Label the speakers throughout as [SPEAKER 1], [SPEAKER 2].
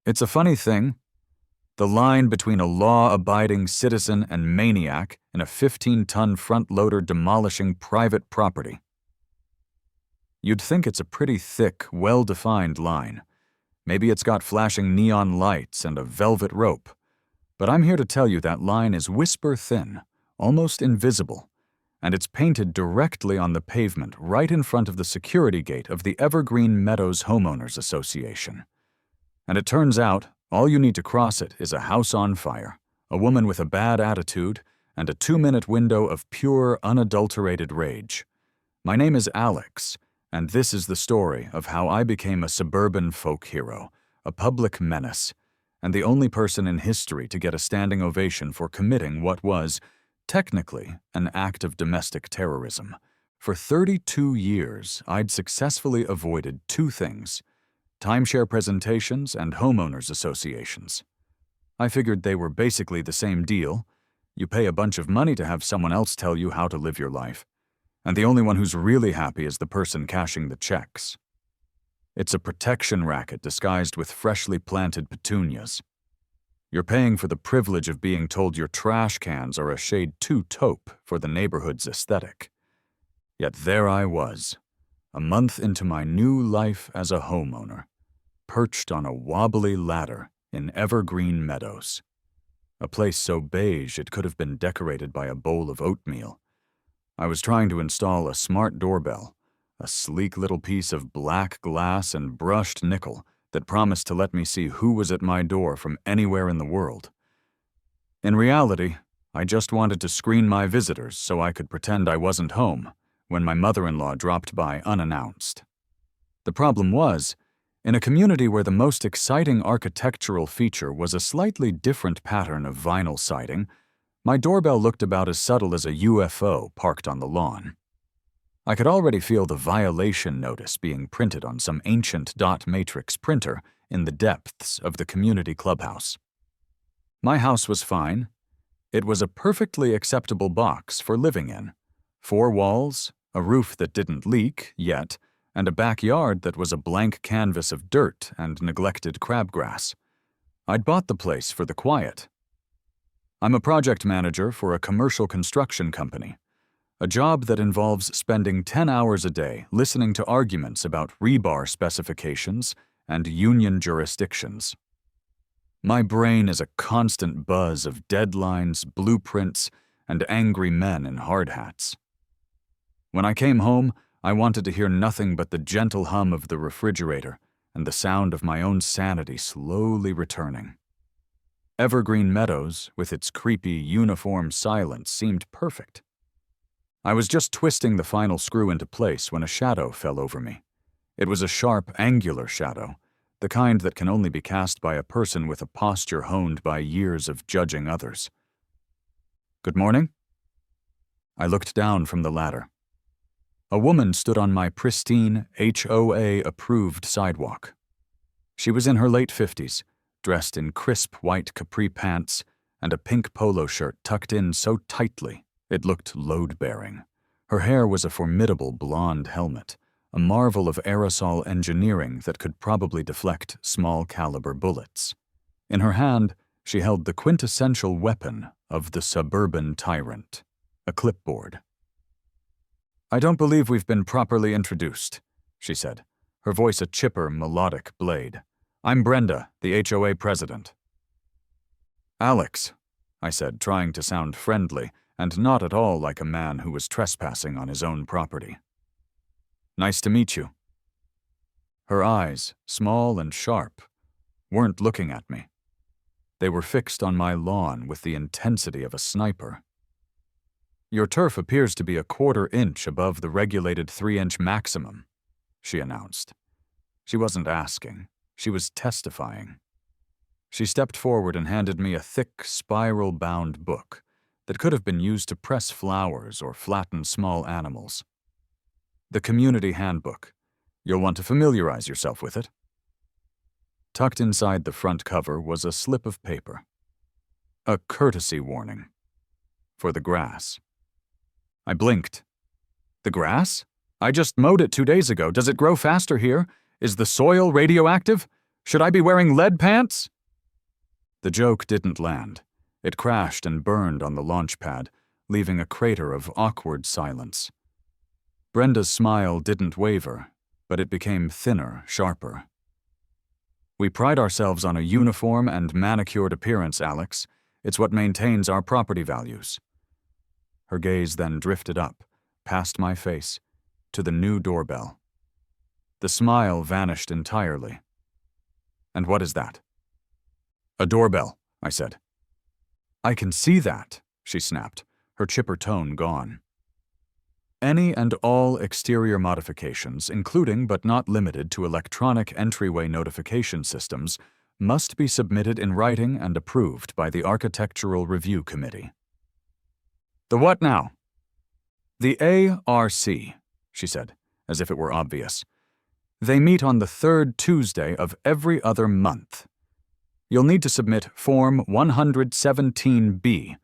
[SPEAKER 1] It's a funny thing, the line between a law-abiding citizen and maniac in a 15-ton front-loader demolishing private property. You'd think it's a pretty thick, well-defined line. Maybe it's got flashing neon lights and a velvet rope. But I'm here to tell you that line is whisper-thin, almost invisible, and it's painted directly on the pavement right in front of the security gate of the Evergreen Meadows Homeowners Association. And it turns out, all you need to cross it is a house on fire, a woman with a bad attitude, and a 2-minute window of pure, unadulterated rage. My name is Alex, and this is the story of how I became a suburban folk hero, a public menace, and the only person in history to get a standing ovation for committing what was, technically, an act of domestic terrorism. For 32 years, I'd successfully avoided two things: timeshare presentations and homeowners associations. I figured they were basically the same deal. You pay a bunch of money to have someone else tell you how to live your life, and the only one who's really happy is the person cashing the checks. It's a protection racket disguised with freshly planted petunias. You're paying for the privilege of being told your trash cans are a shade too taupe for the neighborhood's aesthetic. Yet there I was, a month into my new life as a homeowner, perched on a wobbly ladder in Evergreen Meadows, a place so beige it could have been decorated by a bowl of oatmeal. I was trying to install a smart doorbell, a sleek little piece of black glass and brushed nickel that promised to let me see who was at my door from anywhere in the world. In reality, I just wanted to screen my visitors so I could pretend I wasn't home when my mother-in-law dropped by unannounced. The problem was, in a community where the most exciting architectural feature was a slightly different pattern of vinyl siding, my doorbell looked about as subtle as a UFO parked on the lawn. I could already feel the violation notice being printed on some ancient dot matrix printer in the depths of the community clubhouse. My house was fine. It was a perfectly acceptable box for living in. 4 walls, a roof that didn't leak yet, and a backyard that was a blank canvas of dirt and neglected crabgrass. I'd bought the place for the quiet. I'm a project manager for a commercial construction company, a job that involves spending 10 hours a day listening to arguments about rebar specifications and union jurisdictions. My brain is a constant buzz of deadlines, blueprints, and angry men in hard hats. When I came home, I wanted to hear nothing but the gentle hum of the refrigerator and the sound of my own sanity slowly returning. Evergreen Meadows, with its creepy, uniform silence, seemed perfect. I was just twisting the final screw into place when a shadow fell over me. It was a sharp, angular shadow, the kind that can only be cast by a person with a posture honed by years of judging others. "Good morning?" I looked down from the ladder. A woman stood on my pristine, HOA-approved sidewalk. She was in her late 50s, dressed in crisp white capri pants and a pink polo shirt tucked in so tightly it looked load-bearing. Her hair was a formidable blonde helmet, a marvel of aerosol engineering that could probably deflect small-caliber bullets. In her hand, she held the quintessential weapon of the suburban tyrant, a clipboard. "I don't believe we've been properly introduced," she said, her voice a chipper, melodic blade. "I'm Brenda, the HOA president." "Alex," I said, trying to sound friendly and not at all like a man who was trespassing on his own property. "Nice to meet you." Her eyes, small and sharp, weren't looking at me. They were fixed on my lawn with the intensity of a sniper. "Your turf appears to be a 1/4 inch above the regulated 3-inch maximum," she announced. She wasn't asking. She was testifying. She stepped forward and handed me a thick, spiral-bound book that could have been used to press flowers or flatten small animals. "The Community Handbook. You'll want to familiarize yourself with it." Tucked inside the front cover was a slip of paper. A courtesy warning. For the grass. I blinked. "The grass? I just mowed it 2 days ago. Does it grow faster here? Is the soil radioactive? Should I be wearing lead pants?" The joke didn't land. It crashed and burned on the launch pad, leaving a crater of awkward silence. Brenda's smile didn't waver, but it became thinner, sharper. "We pride ourselves on a uniform and manicured appearance, Alex. It's what maintains our property values." Her gaze then drifted up, past my face, to the new doorbell. The smile vanished entirely. "And what is that?" "A doorbell," I said. "I can see that," she snapped, her chipper tone gone. "Any and all exterior modifications, including but not limited to electronic entryway notification systems, must be submitted in writing and approved by the Architectural Review Committee." "The what now?" "The ARC," she said, as if it were obvious. "They meet on the third Tuesday of every other month. You'll need to submit Form 117B,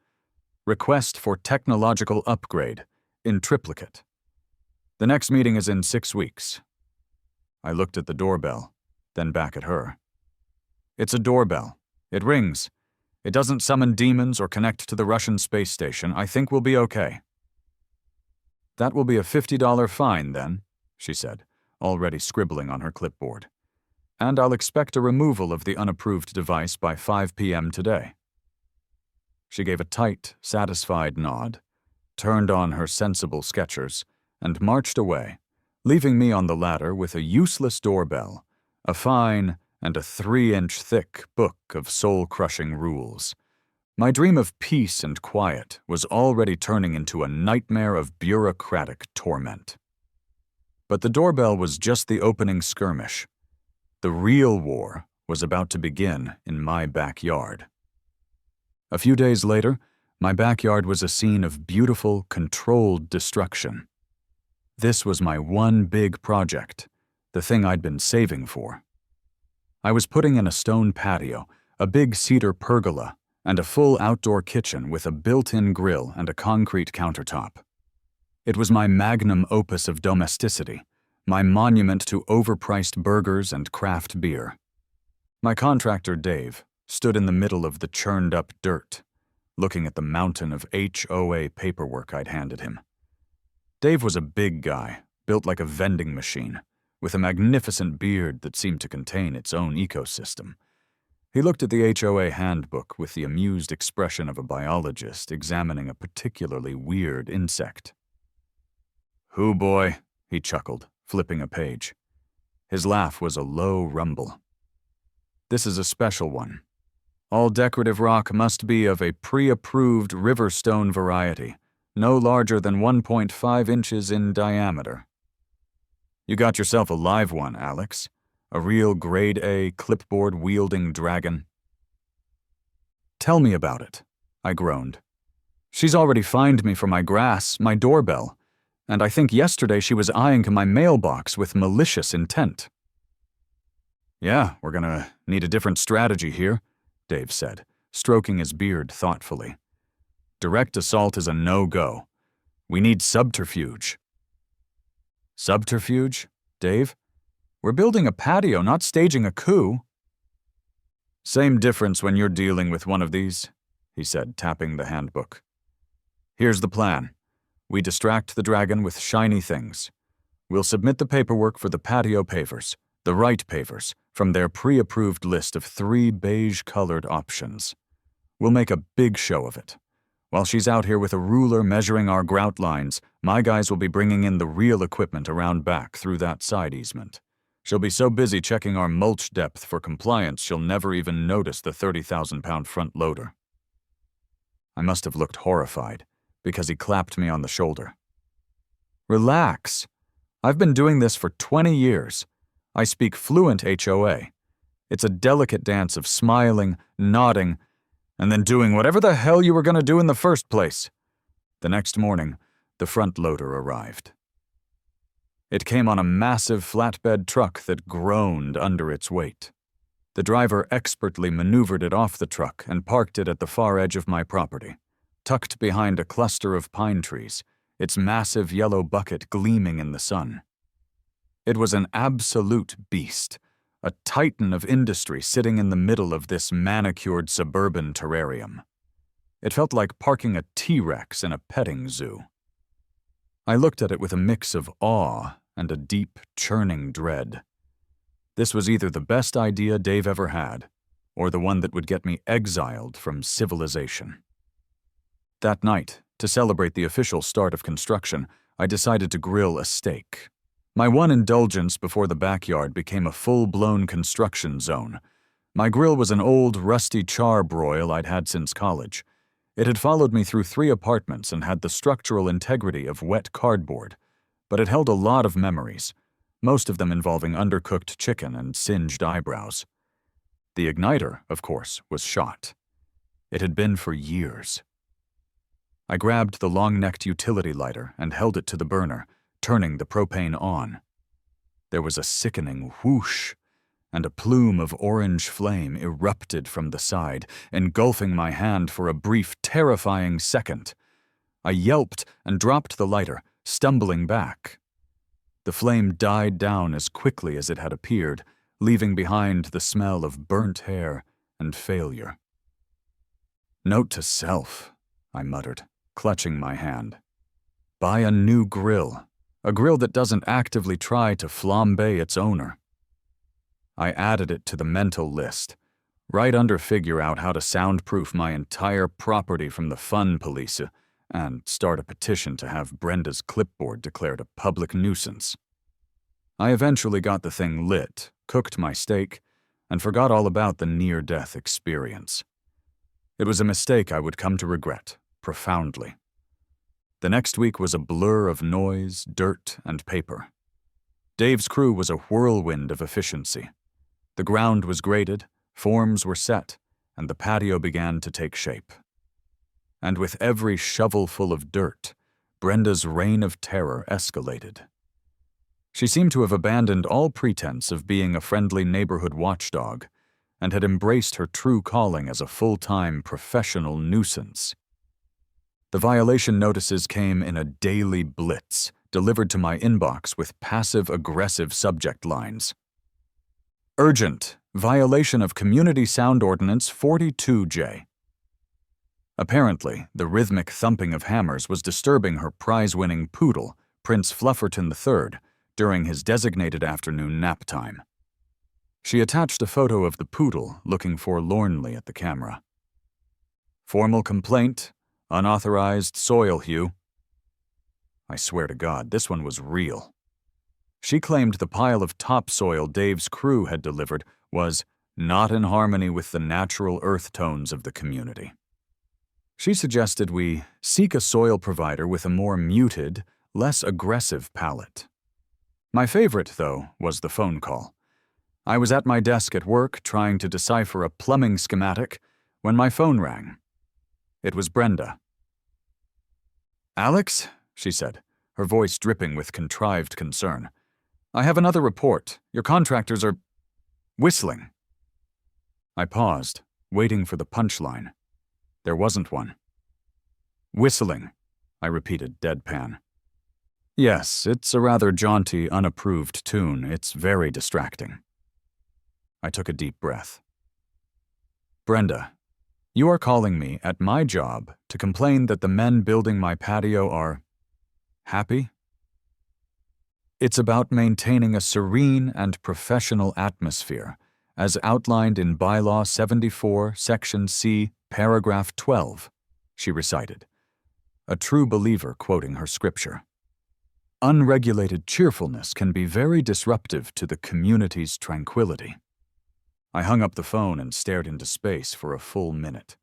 [SPEAKER 1] Request for Technological Upgrade, in triplicate. The next meeting is in 6 weeks. I looked at the doorbell, then back at her. "It's a doorbell. It rings. It doesn't summon demons or connect to the Russian space station. I think we'll be okay." "That will be a $50 fine, then," she said, already scribbling on her clipboard. "And I'll expect a removal of the unapproved device by 5 p.m. today." She gave a tight, satisfied nod, turned on her sensible Skechers, and marched away, leaving me on the ladder with a useless doorbell, a fine, and a 3-inch thick book of soul-crushing rules. My dream of peace and quiet was already turning into a nightmare of bureaucratic torment. But the doorbell was just the opening skirmish. The real war was about to begin in my backyard. A few days later, my backyard was a scene of beautiful, controlled destruction. This was my one big project, the thing I'd been saving for. I was putting in a stone patio, a big cedar pergola, and a full outdoor kitchen with a built-in grill and a concrete countertop. It was my magnum opus of domesticity, my monument to overpriced burgers and craft beer. My contractor, Dave, stood in the middle of the churned-up dirt, looking at the mountain of HOA paperwork I'd handed him. Dave was a big guy, built like a vending machine, with a magnificent beard that seemed to contain its own ecosystem. He looked at the HOA handbook with the amused expression of a biologist examining a particularly weird insect. "Hoo boy," he chuckled, flipping a page. His laugh was a low rumble. "This is a special one. All decorative rock must be of a pre-approved riverstone variety, no larger than 1.5 inches in diameter." "You got yourself a live one, Alex. A real grade A clipboard-wielding dragon." "Tell me about it," I groaned. "She's already fined me for my grass, my doorbell, and I think yesterday she was eyeing my mailbox with malicious intent." "Yeah, we're gonna need a different strategy here," Dave said, stroking his beard thoughtfully. "Direct assault is a no-go. We need subterfuge." "Subterfuge? Dave? We're building a patio, not staging a coup." "Same difference when you're dealing with one of these," he said, tapping the handbook. "Here's the plan. We distract the dragon with shiny things. We'll submit the paperwork for the patio pavers, the right pavers, from their pre-approved list of 3 beige-colored options. We'll make a big show of it. While she's out here with a ruler measuring our grout lines, my guys will be bringing in the real equipment around back through that side easement. She'll be so busy checking our mulch depth for compliance she'll never even notice the 30,000-pound front loader." I must have looked horrified, because he clapped me on the shoulder. "Relax. I've been doing this for 20 years. I speak fluent HOA. It's a delicate dance of smiling, nodding, and then doing whatever the hell you were going to do in the first place." The next morning, the front loader arrived. It came on a massive flatbed truck that groaned under its weight. The driver expertly maneuvered it off the truck and parked it at the far edge of my property, tucked behind a cluster of pine trees, its massive yellow bucket gleaming in the sun. It was an absolute beast, a titan of industry sitting in the middle of this manicured suburban terrarium. It felt like parking a T-Rex in a petting zoo. I looked at it with a mix of awe and a deep, churning dread. This was either the best idea Dave ever had, or the one that would get me exiled from civilization. That night, to celebrate the official start of construction, I decided to grill a steak. My one indulgence before the backyard became a full-blown construction zone. My grill was an old, rusty char-broil I'd had since college. It had followed me through 3 apartments and had the structural integrity of wet cardboard, but it held a lot of memories, most of them involving undercooked chicken and singed eyebrows. The igniter, of course, was shot. It had been for years. I grabbed the long-necked utility lighter and held it to the burner, turning the propane on. There was a sickening whoosh, and a plume of orange flame erupted from the side, engulfing my hand for a brief, terrifying second. I yelped and dropped the lighter, stumbling back. The flame died down as quickly as it had appeared, leaving behind the smell of burnt hair and failure. "Note to self," I muttered, clutching my hand. "Buy a new grill, a grill that doesn't actively try to flambe its owner." I added it to the mental list, right under figure out how to soundproof my entire property from the fun police and start a petition to have Brenda's clipboard declared a public nuisance. I eventually got the thing lit, cooked my steak, and forgot all about the near-death experience. It was a mistake I would come to regret, profoundly. The next week was a blur of noise, dirt, and paper. Dave's crew was a whirlwind of efficiency. The ground was graded, forms were set, and the patio began to take shape. And with every shovelful of dirt, Brenda's reign of terror escalated. She seemed to have abandoned all pretense of being a friendly neighborhood watchdog and had embraced her true calling as a full-time professional nuisance. The violation notices came in a daily blitz, delivered to my inbox with passive-aggressive subject lines. Urgent, violation of Community Sound Ordinance 42J. Apparently, the rhythmic thumping of hammers was disturbing her prize-winning poodle, Prince Flufferton III, during his designated afternoon nap time. She attached a photo of the poodle looking forlornly at the camera. Formal complaint, unauthorized soil hue. I swear to God, this one was real. She claimed the pile of topsoil Dave's crew had delivered was not in harmony with the natural earth tones of the community. She suggested we seek a soil provider with a more muted, less aggressive palette. My favorite, though, was the phone call. I was at my desk at work trying to decipher a plumbing schematic when my phone rang. It was Brenda. "Alex," she said, her voice dripping with contrived concern. "I have another report. Your contractors are whistling." I paused, waiting for the punchline. There wasn't one. "Whistling," I repeated deadpan. "Yes, it's a rather jaunty, unapproved tune. It's very distracting." I took a deep breath. "Brenda, you are calling me at my job to complain that the men building my patio are happy? It's about maintaining a serene and professional atmosphere, as outlined in Bylaw 74, Section C, Paragraph 12, she recited, a true believer quoting her scripture. Unregulated cheerfulness can be very disruptive to the community's tranquility. I hung up the phone and stared into space for a full minute.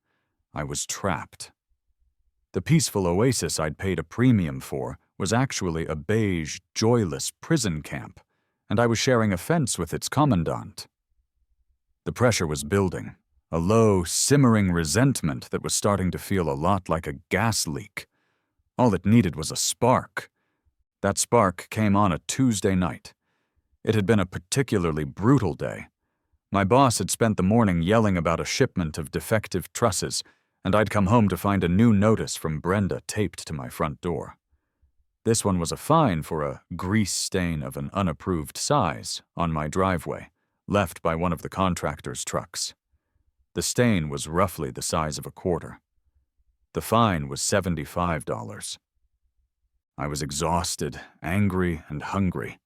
[SPEAKER 1] I was trapped. The peaceful oasis I'd paid a premium for was actually a beige, joyless prison camp, and I was sharing a fence with its commandant. The pressure was building, a low, simmering resentment that was starting to feel a lot like a gas leak. All it needed was a spark. That spark came on a Tuesday night. It had been a particularly brutal day. My boss had spent the morning yelling about a shipment of defective trusses, and I'd come home to find a new notice from Brenda taped to my front door. This one was a fine for a grease stain of an unapproved size on my driveway, left by one of the contractor's trucks. The stain was roughly the size of a quarter. The fine was $75. I was exhausted, angry, and hungry.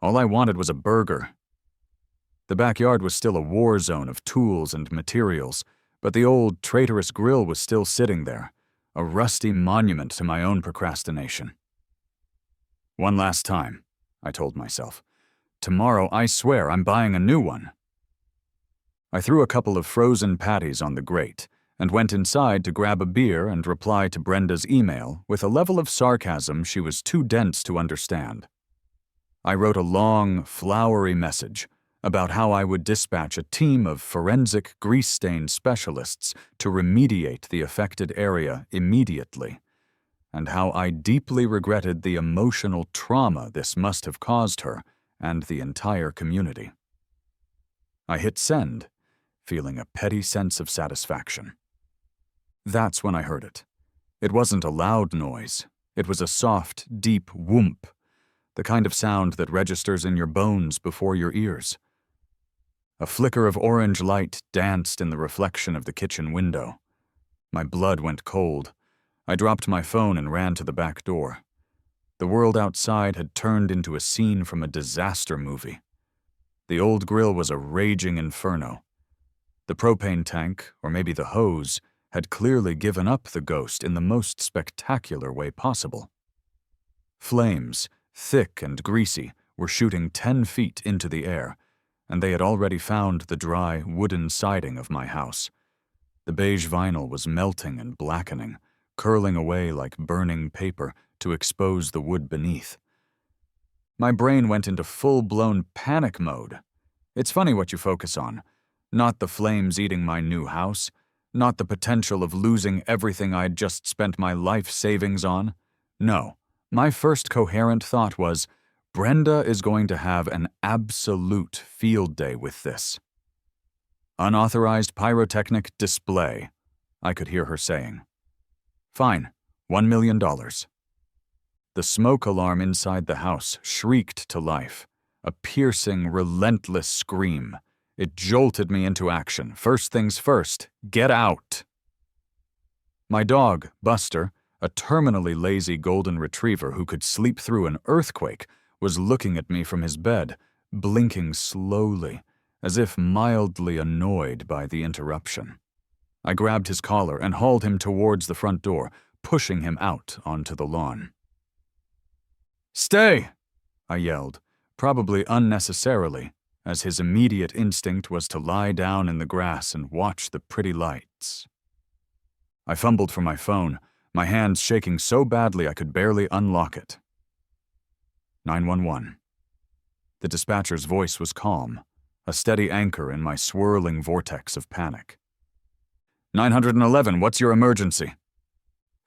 [SPEAKER 1] All I wanted was a burger. The backyard was still a war zone of tools and materials, but the old, traitorous grill was still sitting there, a rusty monument to my own procrastination. One last time, I told myself. Tomorrow, I swear, I'm buying a new one. I threw a couple of frozen patties on the grate and went inside to grab a beer and reply to Brenda's email with a level of sarcasm she was too dense to understand. I wrote a long, flowery message about how I would dispatch a team of forensic grease stain specialists to remediate the affected area immediately, and how I deeply regretted the emotional trauma this must have caused her and the entire community. I hit send, feeling a petty sense of satisfaction. That's when I heard it. It wasn't a loud noise. It was a soft, deep whoomp, the kind of sound that registers in your bones before your ears. A flicker of orange light danced in the reflection of the kitchen window. My blood went cold. I dropped my phone and ran to the back door. The world outside had turned into a scene from a disaster movie. The old grill was a raging inferno. The propane tank, or maybe the hose, had clearly given up the ghost in the most spectacular way possible. Flames, thick and greasy, were shooting 10 feet into the air, and they had already found the dry, wooden siding of my house. The beige vinyl was melting and blackening, curling away like burning paper to expose the wood beneath. My brain went into full-blown panic mode. It's funny what you focus on. Not the flames eating my new house, not the potential of losing everything I'd just spent my life savings on. No, my first coherent thought was, Brenda is going to have an absolute field day with this. Unauthorized pyrotechnic display, I could hear her saying. Fine, $1 million. The smoke alarm inside the house shrieked to life, a piercing, relentless scream. It jolted me into action. First things first, get out. My dog, Buster, a terminally lazy golden retriever who could sleep through an earthquake, was looking at me from his bed, blinking slowly, as if mildly annoyed by the interruption. I grabbed his collar and hauled him towards the front door, pushing him out onto the lawn. "Stay!" I yelled, probably unnecessarily, as his immediate instinct was to lie down in the grass and watch the pretty lights. I fumbled for my phone, my hands shaking so badly I could barely unlock it. 911. The dispatcher's voice was calm, a steady anchor in my swirling vortex of panic. 911, what's your emergency?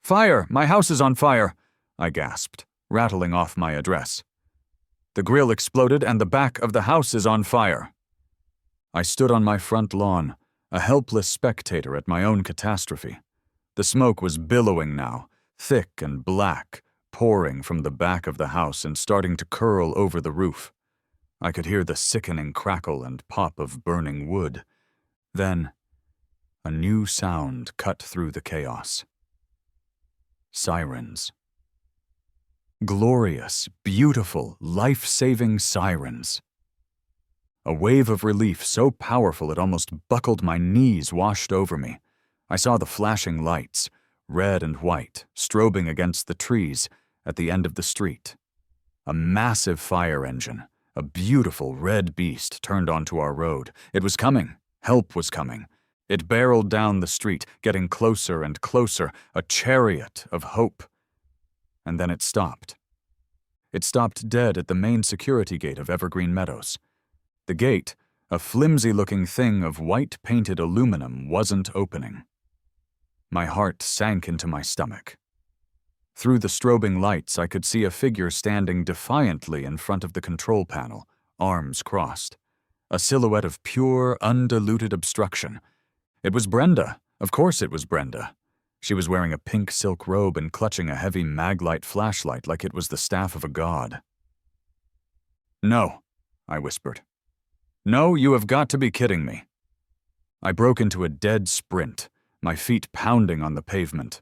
[SPEAKER 1] Fire! My house is on fire! I gasped, rattling off my address. The grill exploded and the back of the house is on fire. I stood on my front lawn, a helpless spectator at my own catastrophe. The smoke was billowing now, thick and black, pouring from the back of the house and starting to curl over the roof. I could hear the sickening crackle and pop of burning wood. Then, a new sound cut through the chaos. Sirens. Glorious, beautiful, life-saving sirens. A wave of relief so powerful it almost buckled my knees washed over me. I saw the flashing lights, red and white, strobing against the trees at the end of the street. A massive fire engine, a beautiful red beast, turned onto our road. It was coming. Help was coming. It barreled down the street, getting closer and closer, a chariot of hope. And then it stopped. It stopped dead at the main security gate of Evergreen Meadows. The gate, a flimsy-looking thing of white-painted aluminum, wasn't opening. My heart sank into my stomach. Through the strobing lights, I could see a figure standing defiantly in front of the control panel, arms crossed. A silhouette of pure, undiluted obstruction. It was Brenda. Of course it was Brenda. She was wearing a pink silk robe and clutching a heavy maglite flashlight like it was the staff of a god. "No," I whispered. No, you have got to be kidding me. I broke into a dead sprint, my feet pounding on the pavement.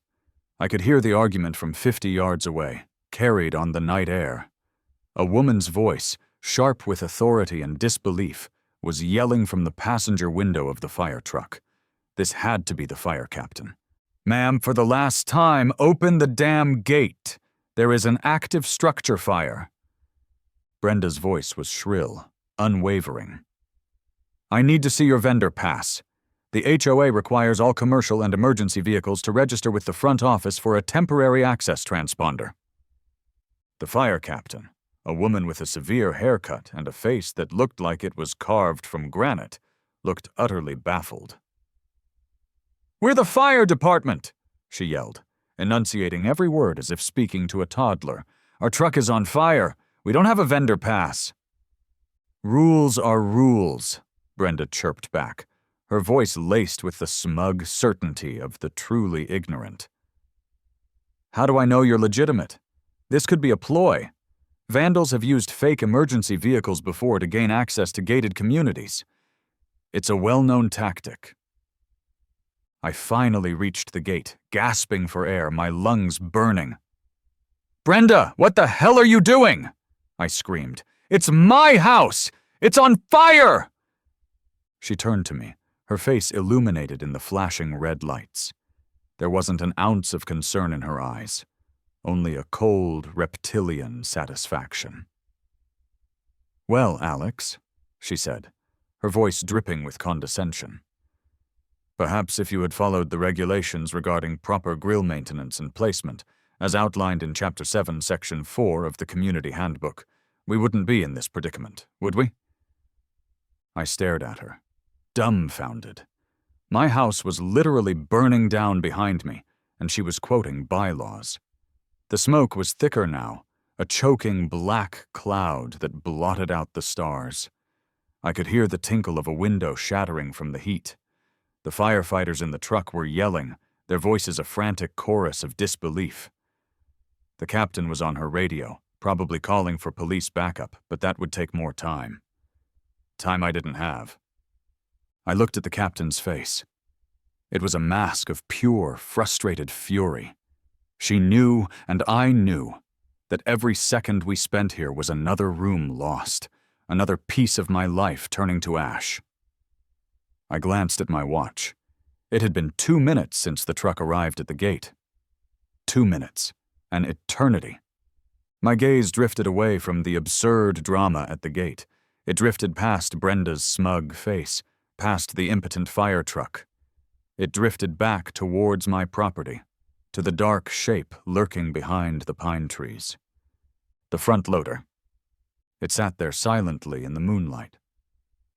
[SPEAKER 1] I could hear the argument from 50 yards away, carried on the night air. A woman's voice, sharp with authority and disbelief, was yelling from the passenger window of the fire truck. This had to be the fire captain. "Ma'am, for the last time, open the damn gate. There is an active structure fire." Brenda's voice was shrill, unwavering. "I need to see your vendor pass. The HOA requires all commercial and emergency vehicles to register with the front office for a temporary access transponder." The fire captain, a woman with a severe haircut and a face that looked like it was carved from granite, looked utterly baffled. "We're the fire department," she yelled, enunciating every word as if speaking to a toddler. "Our truck is on fire. We don't have a vendor pass." "Rules are rules," Brenda chirped back, her voice laced with the smug certainty of the truly ignorant. "How do I know you're legitimate? This could be a ploy. Vandals have used fake emergency vehicles before to gain access to gated communities. It's a well-known tactic." I finally reached the gate, gasping for air, my lungs burning. "Brenda, what the hell are you doing?" I screamed. "It's my house! It's on fire!" She turned to me, her face illuminated in the flashing red lights. There wasn't an ounce of concern in her eyes, only a cold, reptilian satisfaction. "Well, Alex," she said, her voice dripping with condescension. "Perhaps if you had followed the regulations regarding proper grill maintenance and placement, as outlined in Chapter 7, Section 4 of the Community Handbook, we wouldn't be in this predicament, would we?" I stared at her, dumbfounded. My house was literally burning down behind me, and she was quoting bylaws. The smoke was thicker now, a choking black cloud that blotted out the stars. I could hear the tinkle of a window shattering from the heat. The firefighters in the truck were yelling, their voices a frantic chorus of disbelief. The captain was on her radio, probably calling for police backup, but that would take more time. Time I didn't have. I looked at the captain's face. It was a mask of pure, frustrated fury. She knew, and I knew, that every second we spent here was another room lost, another piece of my life turning to ash. I glanced at my watch. It had been 2 minutes since the truck arrived at the gate. 2 minutes. An eternity. My gaze drifted away from the absurd drama at the gate. It drifted past Brenda's smug face, past the impotent fire truck. It drifted back towards my property, to the dark shape lurking behind the pine trees. The front loader. It sat there silently in the moonlight.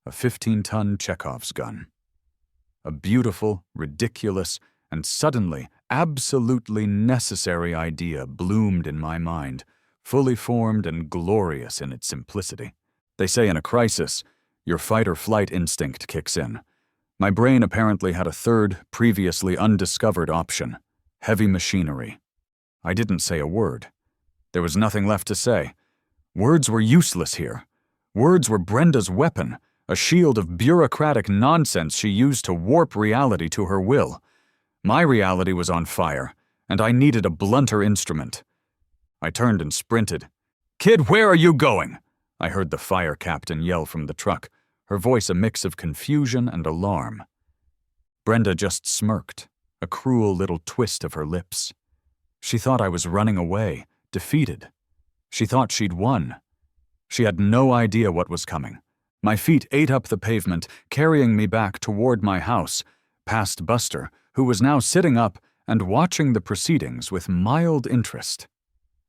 [SPEAKER 1] A 15-ton Chekhov's gun. A beautiful, ridiculous, and suddenly absolutely necessary idea bloomed in my mind, fully formed and glorious in its simplicity. They say in a crisis, your fight-or-flight instinct kicks in. My brain apparently had a third, previously undiscovered option: heavy machinery. I didn't say a word. There was nothing left to say. Words were useless here. Words were Brenda's weapon, a shield of bureaucratic nonsense she used to warp reality to her will. My reality was on fire, and I needed a blunter instrument. I turned and sprinted. "Kid, where are you going?" I heard the fire captain yell from the truck, her voice a mix of confusion and alarm. Brenda just smirked, a cruel little twist of her lips. She thought I was running away, defeated. She thought she'd won. She had no idea what was coming. My feet ate up the pavement, carrying me back toward my house, past Buster, who was now sitting up and watching the proceedings with mild interest.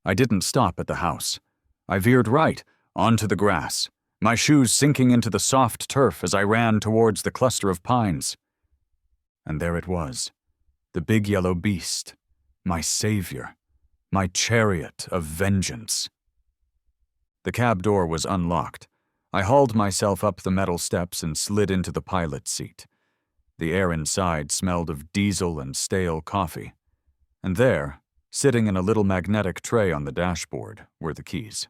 [SPEAKER 1] I didn't stop at the house. I veered right, onto the grass, my shoes sinking into the soft turf as I ran towards the cluster of pines. And there it was, the big yellow beast, my savior, my chariot of vengeance. The cab door was unlocked. I hauled myself up the metal steps and slid into the pilot's seat. The air inside smelled of diesel and stale coffee. And there, sitting in a little magnetic tray on the dashboard, were the keys.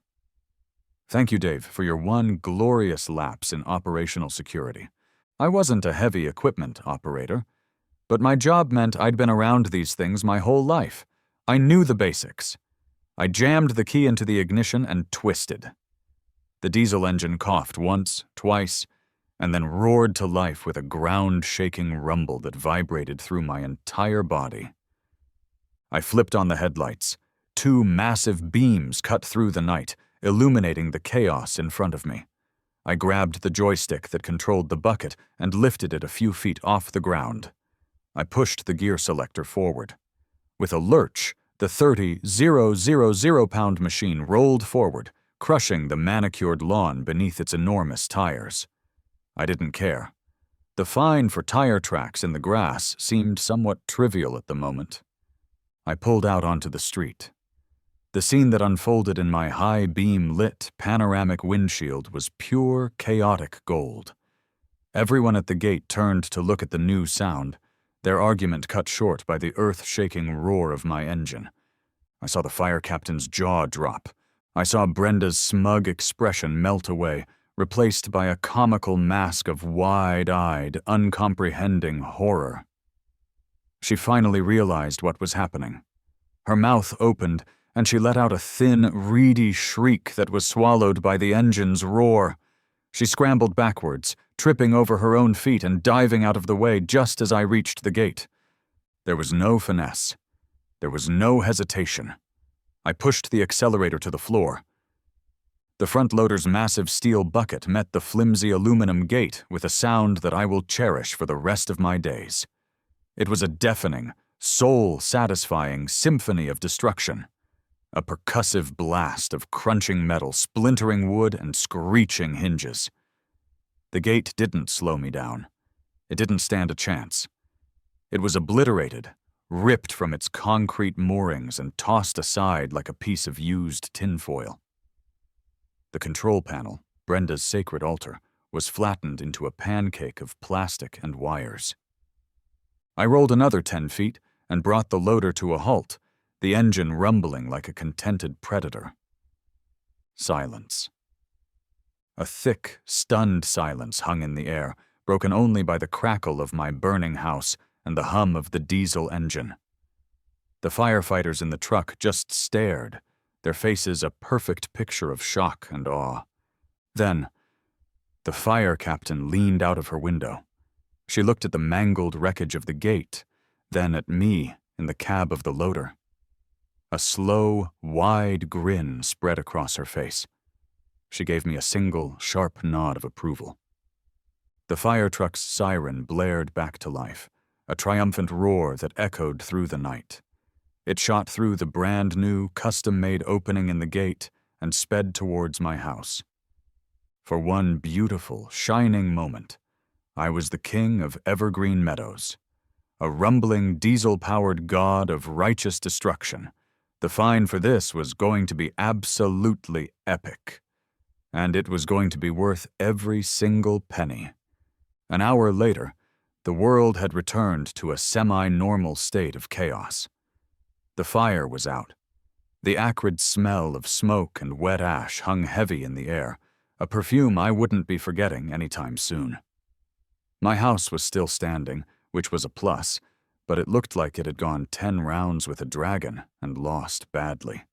[SPEAKER 1] Thank you, Dave, for your one glorious lapse in operational security. I wasn't a heavy equipment operator, but my job meant I'd been around these things my whole life. I knew the basics. I jammed the key into the ignition and twisted. The diesel engine coughed once, twice, and then roared to life with a ground-shaking rumble that vibrated through my entire body. I flipped on the headlights. Two massive beams cut through the night, illuminating the chaos in front of me. I grabbed the joystick that controlled the bucket and lifted it a few feet off the ground. I pushed the gear selector forward. With a lurch, the 30,000-pound machine rolled forward, crushing the manicured lawn beneath its enormous tires. I didn't care. The fine for tire tracks in the grass seemed somewhat trivial at the moment. I pulled out onto the street. The scene that unfolded in my high-beam-lit, panoramic windshield was pure, chaotic gold. Everyone at the gate turned to look at the new sound, their argument cut short by the earth-shaking roar of my engine. I saw the fire captain's jaw drop. I saw Brenda's smug expression melt away, replaced by a comical mask of wide-eyed, uncomprehending horror. She finally realized what was happening. Her mouth opened, and she let out a thin, reedy shriek that was swallowed by the engine's roar. She scrambled backwards, tripping over her own feet and diving out of the way just as I reached the gate. There was no finesse. There was no hesitation. I pushed the accelerator to the floor. The front loader's massive steel bucket met the flimsy aluminum gate with a sound that I will cherish for the rest of my days. It was a deafening, soul-satisfying symphony of destruction. A percussive blast of crunching metal, splintering wood, and screeching hinges. The gate didn't slow me down. It didn't stand a chance. It was obliterated, ripped from its concrete moorings and tossed aside like a piece of used tinfoil. The control panel, Brenda's sacred altar, was flattened into a pancake of plastic and wires. I rolled another 10 feet and brought the loader to a halt, the engine rumbling like a contented predator. Silence. A thick, stunned silence hung in the air, broken only by the crackle of my burning house and the hum of the diesel engine. The firefighters in the truck just stared, their faces a perfect picture of shock and awe. Then, the fire captain leaned out of her window. She looked at the mangled wreckage of the gate, then at me in the cab of the loader. A slow, wide grin spread across her face. She gave me a single, sharp nod of approval. The fire truck's siren blared back to life, a triumphant roar that echoed through the night. It shot through the brand-new, custom-made opening in the gate and sped towards my house. For one beautiful, shining moment, I was the king of Evergreen Meadows, a rumbling, diesel-powered god of righteous destruction. The fine for this was going to be absolutely epic, and it was going to be worth every single penny. An hour later, the world had returned to a semi-normal state of chaos. The fire was out. The acrid smell of smoke and wet ash hung heavy in the air, a perfume I wouldn't be forgetting anytime soon. My house was still standing, which was a plus, but it looked like it had gone 10 rounds with a dragon and lost badly.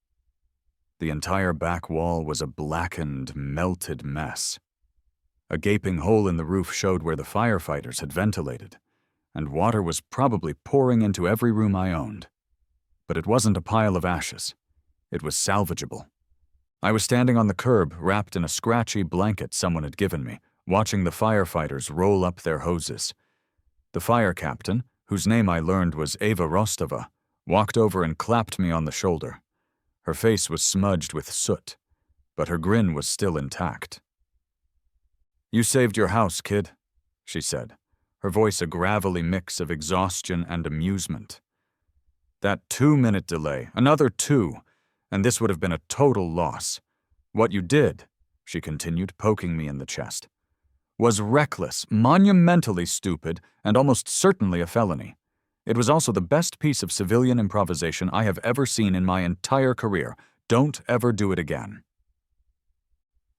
[SPEAKER 1] The entire back wall was a blackened, melted mess. A gaping hole in the roof showed where the firefighters had ventilated, and water was probably pouring into every room I owned. But it wasn't a pile of ashes. It was salvageable. I was standing on the curb, wrapped in a scratchy blanket someone had given me, watching the firefighters roll up their hoses. The fire captain, whose name I learned was Eva Rostova, walked over and clapped me on the shoulder. Her face was smudged with soot, but her grin was still intact. "You saved your house, kid," she said, her voice a gravelly mix of exhaustion and amusement. "That 2-minute delay, another 2, and this would have been a total loss. What you did," she continued, poking me in the chest, "was reckless, monumentally stupid, and almost certainly a felony. It was also the best piece of civilian improvisation I have ever seen in my entire career. Don't ever do it again."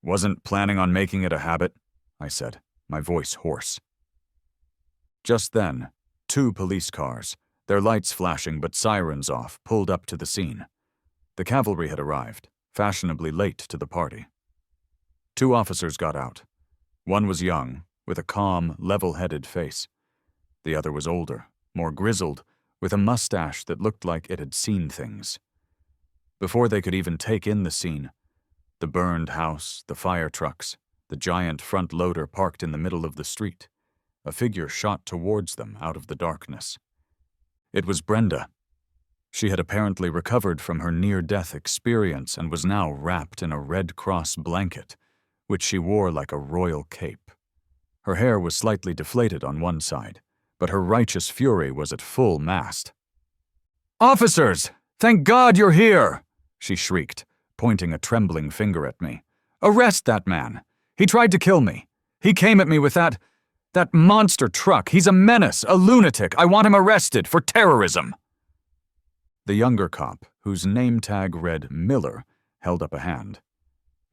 [SPEAKER 1] Wasn't planning on making it a habit, I said, my voice hoarse. Just then, 2 police cars, their lights flashing but sirens off, pulled up to the scene. The cavalry had arrived, fashionably late to the party. 2 officers got out. One was young, with a calm, level-headed face. The other was older, more grizzled, with a mustache that looked like it had seen things. Before they could even take in the scene, the burned house, the fire trucks, the giant front loader parked in the middle of the street, a figure shot towards them out of the darkness. It was Brenda. She had apparently recovered from her near-death experience and was now wrapped in a Red Cross blanket, which she wore like a royal cape. Her hair was slightly deflated on one side, but her righteous fury was at full mast. "Officers! Thank God you're here!" she shrieked, pointing a trembling finger at me. "Arrest that man! He tried to kill me. He came at me with that monster truck. He's a menace, a lunatic. I want him arrested for terrorism." The younger cop, whose name tag read Miller, held up a hand.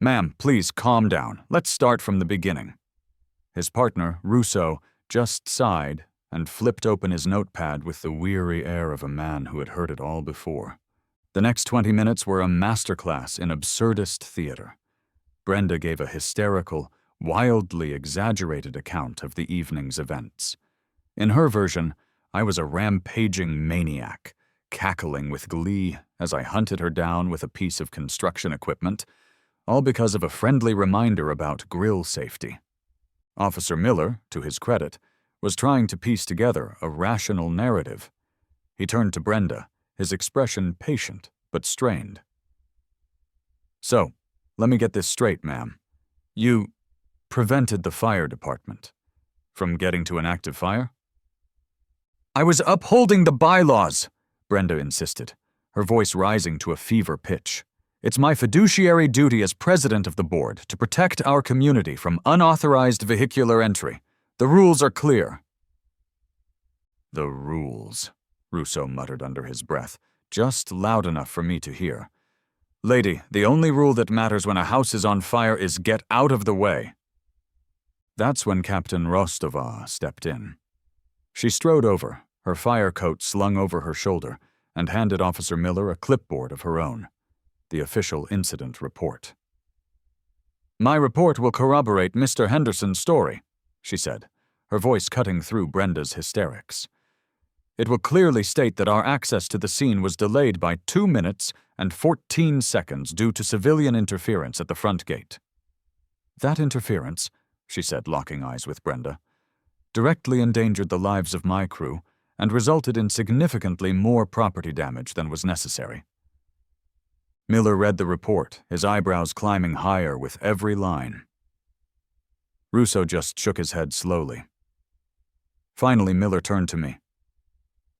[SPEAKER 1] "Ma'am, please calm down. Let's start from the beginning." His partner, Russo, just sighed and flipped open his notepad with the weary air of a man who had heard it all before. The next 20 minutes were a masterclass in absurdist theater. Brenda gave a hysterical, wildly exaggerated account of the evening's events. In her version, I was a rampaging maniac, cackling with glee as I hunted her down with a piece of construction equipment, all because of a friendly reminder about grill safety. Officer Miller, to his credit, was trying to piece together a rational narrative. He turned to Brenda, his expression patient but strained. "So, let me get this straight, ma'am. You prevented the fire department from getting to an active fire?" "I was upholding the bylaws," Brenda insisted, her voice rising to a fever pitch. "It's my fiduciary duty as president of the board to protect our community from unauthorized vehicular entry. The rules are clear." "The rules," Russo muttered under his breath, just loud enough for me to hear. "Lady, the only rule that matters when a house is on fire is get out of the way." That's when Captain Rostova stepped in. She strode over, her fire coat slung over her shoulder, and handed Officer Miller a clipboard of her own. The official incident report. "My report will corroborate Mr. Henderson's story," she said, her voice cutting through Brenda's hysterics. "It will clearly state that our access to the scene was delayed by 2 minutes and 14 seconds due to civilian interference at the front gate." "That interference," she said, locking eyes with Brenda, "directly endangered the lives of my crew and resulted in significantly more property damage than was necessary." Miller read the report, his eyebrows climbing higher with every line. Russo just shook his head slowly. Finally, Miller turned to me.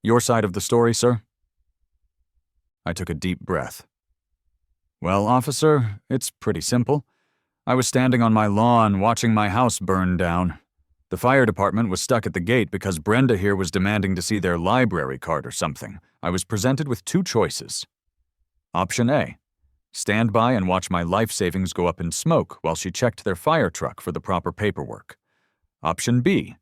[SPEAKER 1] "Your side of the story, sir?" I took a deep breath. "Well, officer, it's pretty simple. I was standing on my lawn watching my house burn down. The fire department was stuck at the gate because Brenda here was demanding to see their library card or something. I was presented with 2 choices. Option A, stand by and watch my life savings go up in smoke while she checked their fire truck for the proper paperwork. Option B,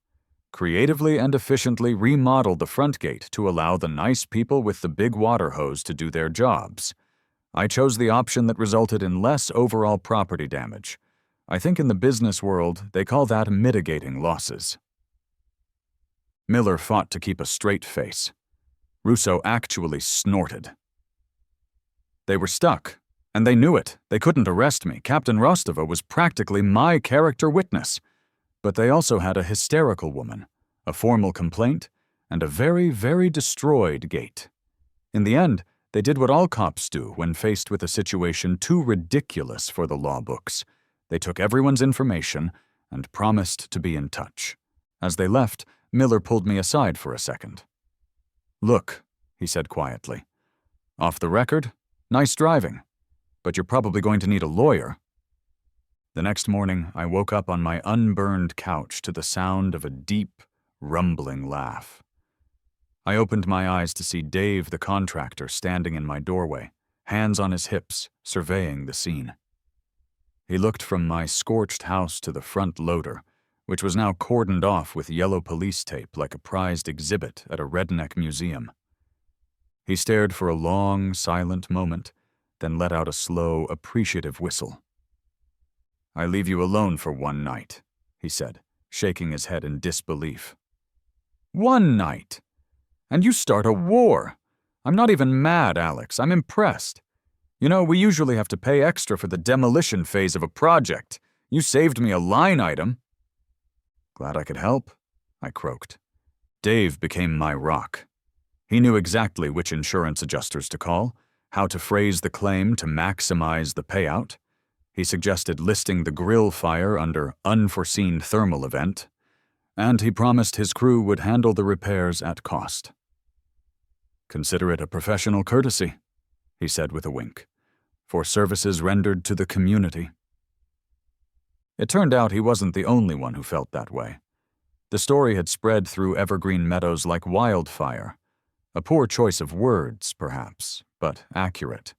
[SPEAKER 1] creatively and efficiently remodel the front gate to allow the nice people with the big water hose to do their jobs. I chose the option that resulted in less overall property damage. I think in the business world, they call that mitigating losses." Miller fought to keep a straight face. Russo actually snorted. "They were stuck, and they knew it. They couldn't arrest me. Captain Rostova was practically my character witness. But they also had a hysterical woman, a formal complaint, and a very, very destroyed gate. In the end, they did what all cops do when faced with a situation too ridiculous for the law books. They took everyone's information and promised to be in touch. As they left, Miller pulled me aside for a second. "Look," he said quietly. "Off the record, nice driving, but you're probably going to need a lawyer." The next morning, I woke up on my unburned couch to the sound of a deep, rumbling laugh. I opened my eyes to see Dave the contractor standing in my doorway, hands on his hips, surveying the scene. He looked from my scorched house to the front loader, which was now cordoned off with yellow police tape like a prized exhibit at a redneck museum. He stared for a long, silent moment, then let out a slow, appreciative whistle. "I leave you alone for one night," he said, shaking his head in disbelief. "One night? And you start a war? I'm not even mad, Alex. I'm impressed. You know, we usually have to pay extra for the demolition phase of a project. You saved me a line item." "Glad I could help," I croaked. Dave became my rock. He knew exactly which insurance adjusters to call, how to phrase the claim to maximize the payout. He suggested listing the grill fire under unforeseen thermal event, and he promised his crew would handle the repairs at cost. "Consider it a professional courtesy," he said with a wink, "for services rendered to the community." It turned out he wasn't the only one who felt that way. The story had spread through Evergreen Meadows like wildfire. A poor choice of words, perhaps, but accurate.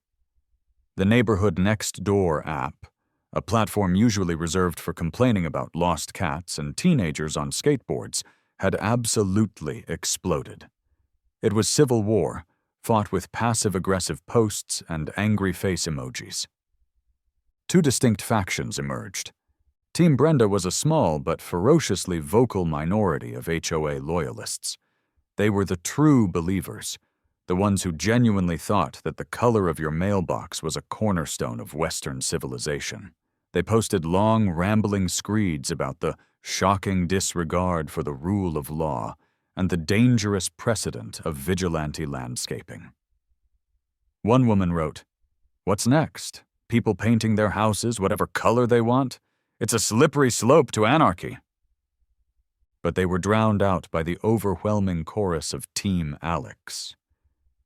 [SPEAKER 1] The Neighborhood Next Door app, a platform usually reserved for complaining about lost cats and teenagers on skateboards, had absolutely exploded. It was civil war, fought with passive-aggressive posts and angry face emojis. Two distinct factions emerged. Team Brenda was a small but ferociously vocal minority of HOA loyalists. They were the true believers, the ones who genuinely thought that the color of your mailbox was a cornerstone of Western civilization. They posted long, rambling screeds about the shocking disregard for the rule of law and the dangerous precedent of vigilante landscaping. One woman wrote, "What's next? People painting their houses whatever color they want? It's a slippery slope to anarchy." But they were drowned out by the overwhelming chorus of Team Alex.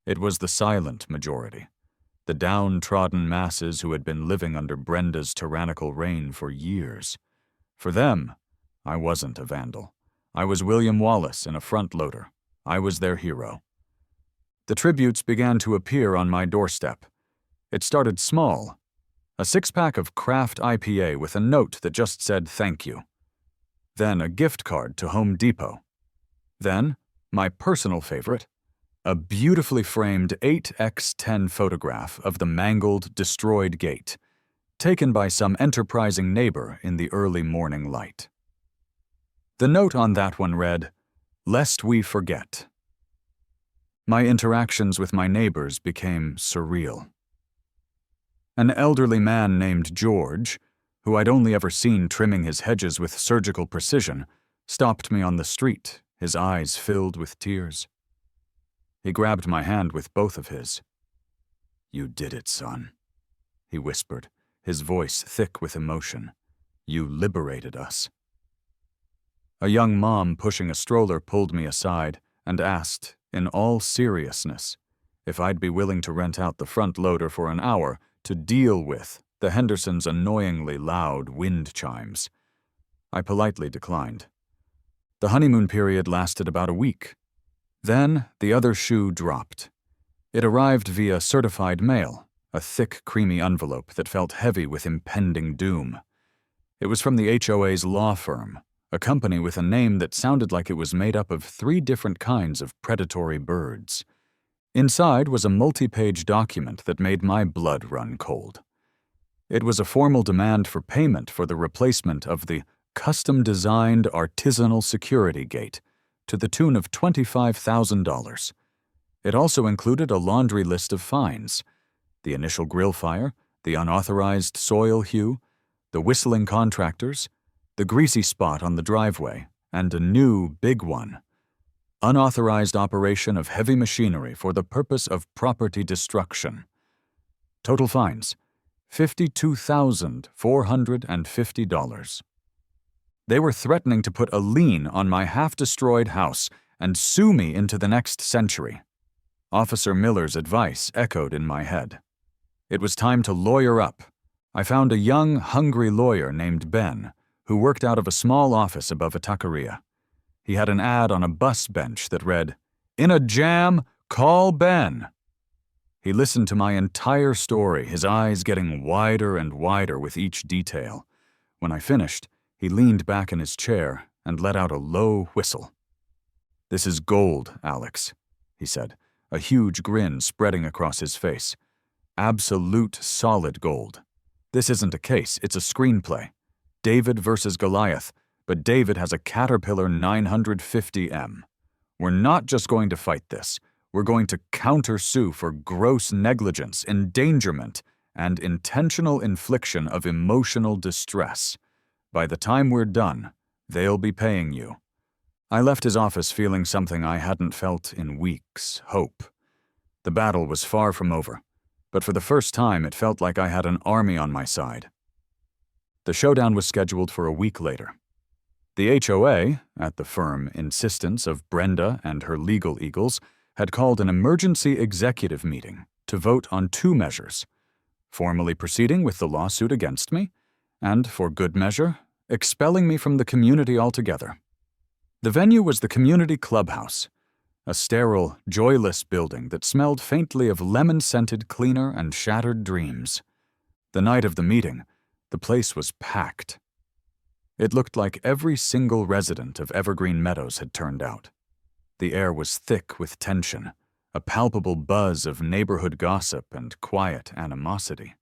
[SPEAKER 1] It was the silent majority, the downtrodden masses who had been living under Brenda's tyrannical reign for years. For them, I wasn't a vandal. I was William Wallace in a front loader. I was their hero. The tributes began to appear on my doorstep. It started small. A 6-pack of craft IPA with a note that just said thank you. Then a gift card to Home Depot. Then, my personal favorite, a beautifully framed 8x10 photograph of the mangled, destroyed gate, taken by some enterprising neighbor in the early morning light. The note on that one read, "Lest we forget." My interactions with my neighbors became surreal. An elderly man named George, who I'd only ever seen trimming his hedges with surgical precision, stopped me on the street, his eyes filled with tears. He grabbed my hand with both of his. "You did it, son," he whispered, his voice thick with emotion. "You liberated us." A young mom pushing a stroller pulled me aside and asked, in all seriousness, if I'd be willing to rent out the front loader for an hour to deal with the Hendersons' annoyingly loud wind chimes. I politely declined. The honeymoon period lasted about a week. Then the other shoe dropped. It arrived via certified mail, a thick, creamy envelope that felt heavy with impending doom. It was from the HOA's law firm, a company with a name that sounded like it was made up of 3 different kinds of predatory birds. Inside was a multi-page document that made my blood run cold. It was a formal demand for payment for the replacement of the custom-designed artisanal security gate to the tune of $25,000. It also included a laundry list of fines: the initial grill fire, the unauthorized soil hew, the whistling contractors, the greasy spot on the driveway, and a new big one: unauthorized operation of heavy machinery for the purpose of property destruction. Total fines: $52,450. They were threatening to put a lien on my half-destroyed house and sue me into the next century. Officer Miller's advice echoed in my head. It was time to lawyer up. I found a young, hungry lawyer named Ben, who worked out of a small office above a taqueria. He had an ad on a bus bench that read, "In a jam, call Ben." He listened to my entire story, his eyes getting wider and wider with each detail. When I finished, he leaned back in his chair and let out a low whistle. "This is gold, Alex," he said, a huge grin spreading across his face. "Absolute solid gold. This isn't a case, it's a screenplay. David versus Goliath, but David has a Caterpillar 950M. We're not just going to fight this. We're going to countersue for gross negligence, endangerment, and intentional infliction of emotional distress. By the time we're done, they'll be paying you." I left his office feeling something I hadn't felt in weeks: hope. The battle was far from over, but for the first time it felt like I had an army on my side. The showdown was scheduled for a week later. The HOA, at the firm insistence of Brenda and her legal eagles, had called an emergency executive meeting to vote on 2 measures: formally proceeding with the lawsuit against me, and, for good measure, expelling me from the community altogether. The venue was the community clubhouse, a sterile, joyless building that smelled faintly of lemon-scented cleaner and shattered dreams. The night of the meeting, the place was packed. It looked like every single resident of Evergreen Meadows had turned out. The air was thick with tension, a palpable buzz of neighborhood gossip and quiet animosity.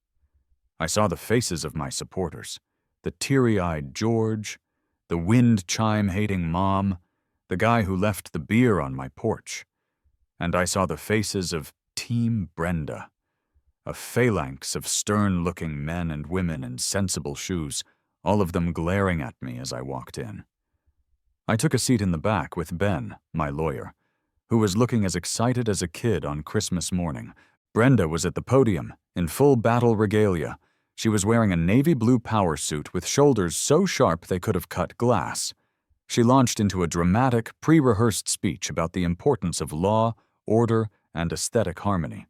[SPEAKER 1] I saw the faces of my supporters: the teary-eyed George, the wind chime-hating mom, the guy who left the beer on my porch. And I saw the faces of Team Brenda, a phalanx of stern-looking men and women in sensible shoes, all of them glaring at me as I walked in. I took a seat in the back with Ben, my lawyer, who was looking as excited as a kid on Christmas morning. Brenda was at the podium, in full battle regalia. She was wearing a navy blue power suit with shoulders so sharp they could have cut glass. She launched into a dramatic, pre-rehearsed speech about the importance of law, order, and aesthetic harmony.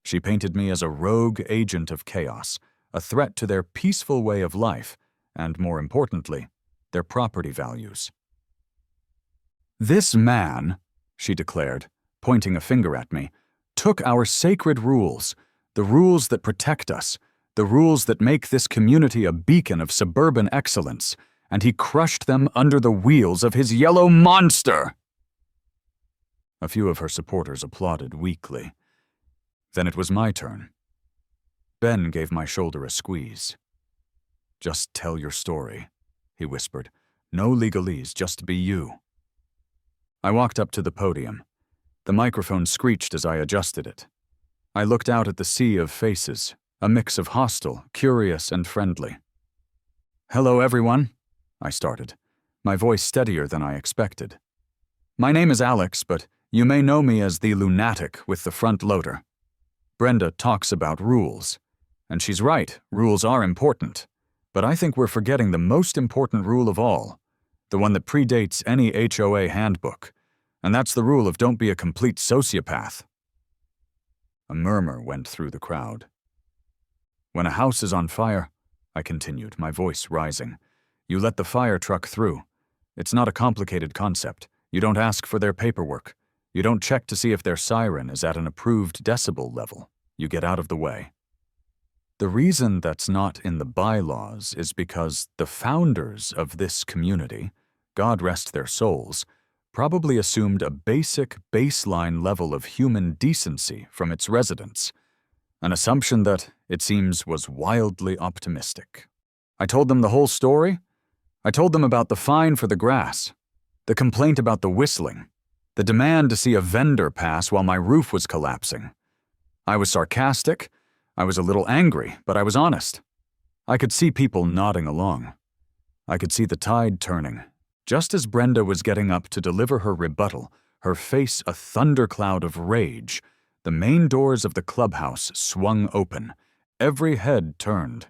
[SPEAKER 1] She painted me as a rogue agent of chaos, a threat to their peaceful way of life, and, more importantly, their property values. "This man," she declared, pointing a finger at me, "took our sacred rules, the rules that protect us, the rules that make this community a beacon of suburban excellence, and he crushed them under the wheels of his yellow monster." A few of her supporters applauded weakly. Then it was my turn. Ben gave my shoulder a squeeze. "Just tell your story," he whispered. "No legalese, just be you." I walked up to the podium. The microphone screeched as I adjusted it. I looked out at the sea of faces, a mix of hostile, curious, and friendly. "Hello, everyone," I started, my voice steadier than I expected. "My name is Alex, but you may know me as the lunatic with the front loader. Brenda talks about rules, and she's right, rules are important. But I think we're forgetting the most important rule of all, the one that predates any HOA handbook, and that's the rule of don't be a complete sociopath." A murmur went through the crowd. "When a house is on fire," I continued, my voice rising, "you let the fire truck through. It's not a complicated concept. You don't ask for their paperwork. You don't check to see if their siren is at an approved decibel level. You get out of the way. The reason that's not in the bylaws is because the founders of this community, God rest their souls, probably assumed a basic baseline level of human decency from its residents, an assumption that, it seems, was wildly optimistic. I told them the whole story. I told them about the fine for the grass, the complaint about the whistling, the demand to see a vendor pass while my roof was collapsing. I was sarcastic. I was a little angry, but I was honest. I could see people nodding along. I could see the tide turning. Just as Brenda was getting up to deliver her rebuttal, her face a thundercloud of rage, the main doors of the clubhouse swung open. Every head turned.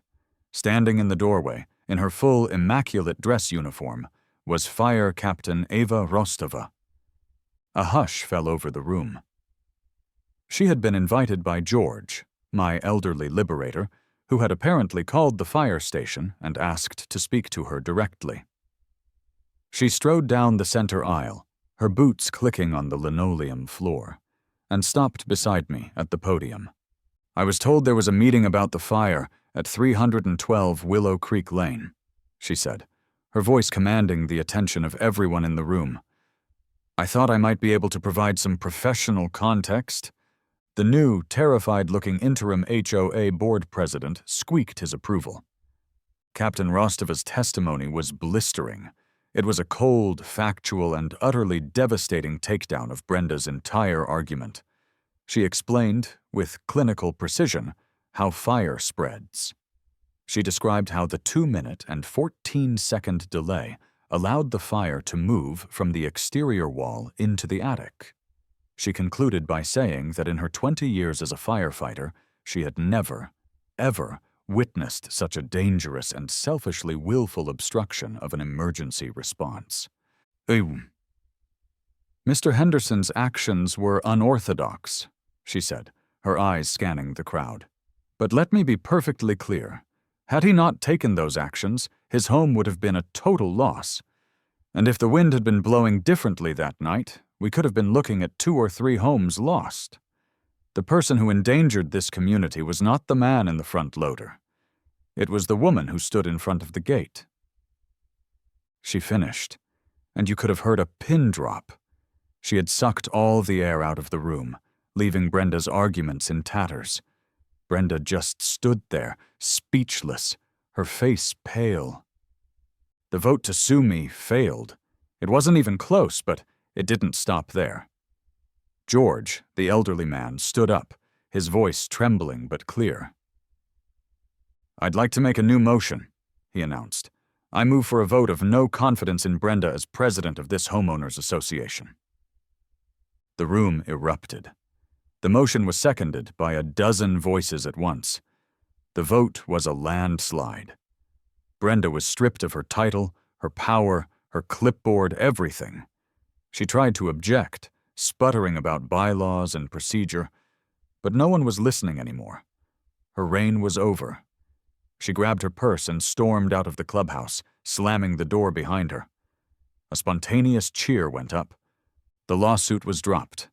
[SPEAKER 1] Standing in the doorway, in her full immaculate dress uniform, was Fire Captain Eva Rostova. A hush fell over the room. She had been invited by George, my elderly liberator, who had apparently called the fire station and asked to speak to her directly. She strode down the center aisle, her boots clicking on the linoleum floor. and stopped beside me at the podium. "I was told there was a meeting about the fire at 312 Willow Creek Lane," she said, her voice commanding the attention of everyone in the room. I thought I might be able to provide some professional context. The new, terrified-looking interim HOA board president squeaked his approval. Captain Rostova's testimony was blistering. It was a cold, factual, and utterly devastating takedown of Brenda's entire argument. She explained, with clinical precision, how fire spreads. She described how the 2-minute and 14-second delay allowed the fire to move from the exterior wall into the attic. She concluded by saying that in her 20 years as a firefighter, she had never, ever witnessed such a dangerous and selfishly willful obstruction of an emergency response. Mr. Henderson's actions were unorthodox, she said, her eyes scanning the crowd. But let me be perfectly clear. Had he not taken those actions, his home would have been a total loss. And if the wind had been blowing differently that night, we could have been looking at 2 or 3 homes lost. The person who endangered this community was not the man in the front loader. It was the woman who stood in front of the gate. She finished, and you could have heard a pin drop. She had sucked all the air out of the room, leaving Brenda's arguments in tatters. Brenda just stood there, speechless, her face pale. The vote to sue me failed. It wasn't even close, but it didn't stop there. George, the elderly man, stood up, his voice trembling but clear. "I'd like to make a new motion," he announced. "I move for a vote of no confidence in Brenda as president of this homeowners association." The room erupted. The motion was seconded by a dozen voices at once. The vote was a landslide. Brenda was stripped of her title, her power, her clipboard, everything. She tried to object, sputtering about bylaws and procedure, but no one was listening anymore. Her reign was over. She grabbed her purse and stormed out of the clubhouse, slamming the door behind her. A spontaneous cheer went up. The lawsuit was dropped.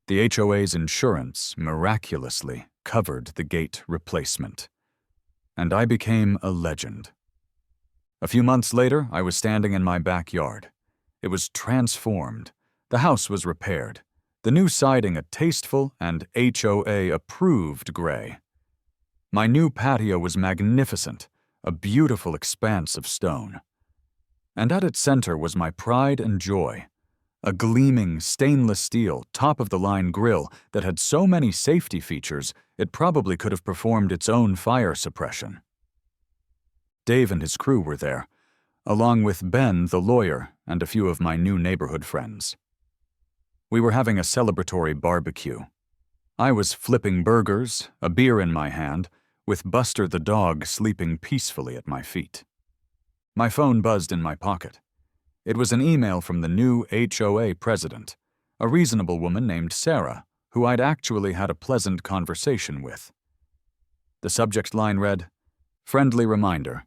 [SPEAKER 1] The HOA's insurance miraculously covered the gate replacement. And I became a legend. A few months later, I was standing in my backyard. It was transformed. The house was repaired. The new siding a tasteful and HOA-approved gray. My new patio was magnificent, a beautiful expanse of stone. And at its center was my pride and joy, a gleaming stainless steel, top-of-the-line grill that had so many safety features it probably could have performed its own fire suppression. Dave and his crew were there, along with Ben, the lawyer, and a few of my new neighborhood friends. We were having a celebratory barbecue. I was flipping burgers, a beer in my hand, with Buster the dog sleeping peacefully at my feet. My phone buzzed in my pocket. It was an email from the new HOA president, a reasonable woman named Sarah, who I'd actually had a pleasant conversation with. The subject line read, "Friendly reminder."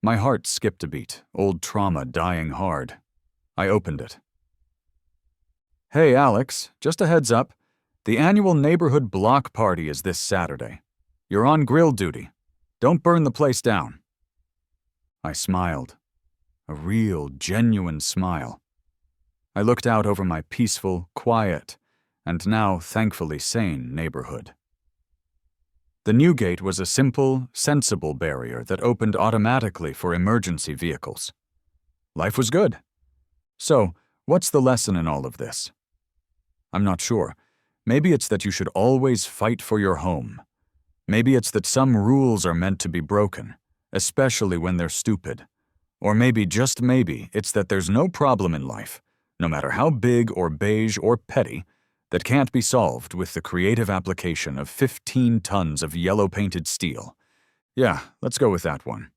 [SPEAKER 1] My heart skipped a beat, old trauma dying hard. I opened it. "Hey, Alex, just a heads up. The annual neighborhood block party is this Saturday. You're on grill duty. Don't burn the place down." I smiled. A real, genuine smile. I looked out over my peaceful, quiet, and now thankfully sane neighborhood. The new gate was a simple, sensible barrier that opened automatically for emergency vehicles. Life was good. So, what's the lesson in all of this? I'm not sure. Maybe it's that you should always fight for your home. Maybe it's that some rules are meant to be broken, especially when they're stupid. Or maybe, just maybe, it's that there's no problem in life, no matter how big or beige or petty, that can't be solved with the creative application of 15 tons of yellow-painted steel. Yeah, let's go with that one.